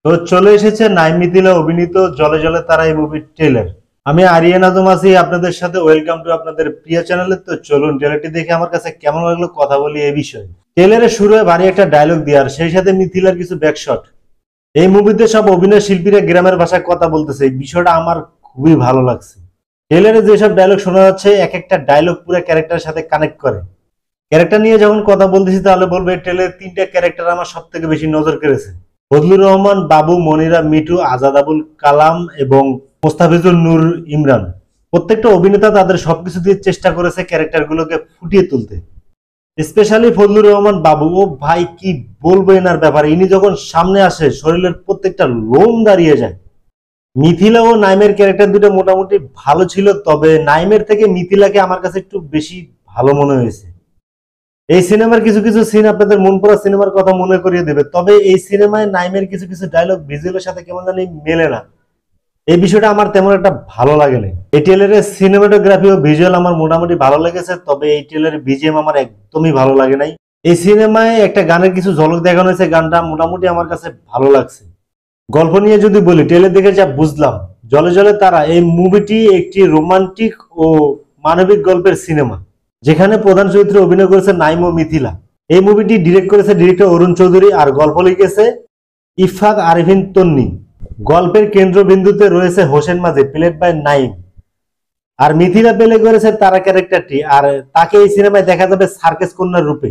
তো চলে এসেছে নাইম মিথিলা অভিনীত জলে জলে তারা এই মুভির ট্রেলার। আমি আরিয়ান আজম আছি আপনাদের সাথে। ওয়েলকাম টু আপনাদের প্রিয় চ্যানেলে। তো চলুন ট্রেলারটি দেখে আমার কাছে কেমন লাগলো কথা বলি এই বিষয়ে। ট্রেলারের শুরুতে ভারী একটা ডায়লগ দিয়ে আর সেই সাথে মিথিলার কিছু ব্যাকশট। এই মুভিতে সব অভিনয় শিল্পীরা গ্রামের ভাষায় কথা বলতেছে, এই বিষয়টা আমার খুবই ভালো লাগছে। ট্রেলারে যেসব ডায়লগ শোনা যাচ্ছে এক একটা ডায়লগ পুরো ক্যারেক্টারের সাথে কানেক্ট করে। ক্যারেক্টার নিয়ে যখন কথা বলতেছি তাহলে বলবো এই ট্রেলারের তিনটা ক্যারেক্টার আমার সব থেকে বেশি নজর কেড়েছে। ফজলুর রহমান, বাবু, মনিরা, মিঠু, আজাদ আবুল কালাম এবং মোস্তাফিজুর নূর ইমরান। প্রত্যেকটা অভিনেতা তাদের সবকিছু দিয়ে চেষ্টা করেছে ক্যারেক্টারগুলোকে ফুটিয়ে তুলতে। স্পেশালি ফজলুর রহমান বাবু, ও ভাই কি বলবো এনার ব্যাপারে। ইনি যখন সামনে আসে শরীরের প্রত্যেকটা লোম দাঁড়িয়ে যায়। মিথিলা ও নাইমের ক্যারেক্টার দুটো মোটামুটি ভালো ছিল, তবে নাইমের থেকে মিথিলাকে আমার কাছে একটু বেশি ভালো মনে হয়েছে। এই সিনেমার কিছু কিছু সিন আপনাদের মন পড়া সিনেমার কথা মনে করিয়ে দেবে, তবে এই সিনেমায় নাইমের কিছু কিছু ডায়লগ ভিজুয়ালের সাথে কেমন জানি মেলে না। এই বিষয়টা আমার তেমন একটা ভালো লাগে না। এই ট্রেলারের সিনেমাটোগ্রাফি ও ভিজুয়াল আমার মোটামুটি ভালো লেগেছে, তবে এই ট্রেলারের বিজিএম আমার একদমই ভালো লাগে নাই। এই সিনেমায় একটা গানের কিছু ঝলক দেখানো হয়েছে, গানটা মোটামুটি আমার কাছে ভালো লাগছে। গল্প নিয়ে যদি বলি, ট্রেলার দেখে যা বুঝলাম, জলে জলে তারা এই মুভিটি একটি রোমান্টিক ও মানবিক গল্পের সিনেমা, যেখানে প্রধান চরিত্রে অভিনয় করেছে নাইম ও মিথিলা। এই মুভিটি ডিরেক্ট করেছে ডিরেক্টর অরুণ চৌধুরী আর গল্প লিখেছে ইফাক আরিফিন তন্নি। গল্পের কেন্দ্রবিন্দুতে রয়েছে হোসেন মাঝি প্লেড বাই নাইম, আর মিথিলা প্লে করেছে তারা ক্যারেক্টারটি, আর তাকে এই সিনেমায় দেখা যাবে সার্কেস কন্যার রূপে।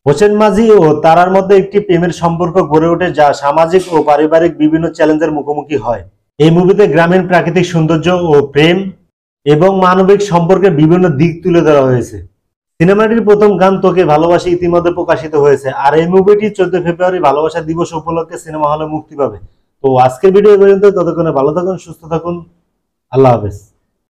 হোসেন মাঝি ও তারার মধ্যে একটি প্রেমের সম্পর্ক গড়ে ওঠে, যা সামাজিক ও পারিবারিক বিভিন্ন চ্যালেঞ্জের মুখোমুখি হয়। এই মুভিতে গ্রামীণ প্রাকৃতিক সৌন্দর্য ও প্রেম এবং মানবিক সম্পর্কের বিভিন্ন দিক তুলে ধরা হয়েছে। সিনেমাটির প্রথম গান তোকে ভালোবাসি ইতিমধ্যে প্রকাশিত হয়েছে, আর এই মুভিটি 14 ফেব্রুয়ারি ভালোবাসা দিবস উপলক্ষে সিনেমা হলে মুক্তি পাবে। তো আজকের ভিডিও পর্যন্ত, ততক্ষণে ভালো থাকুন, সুস্থ থাকুন, আল্লাহ হাফেজ।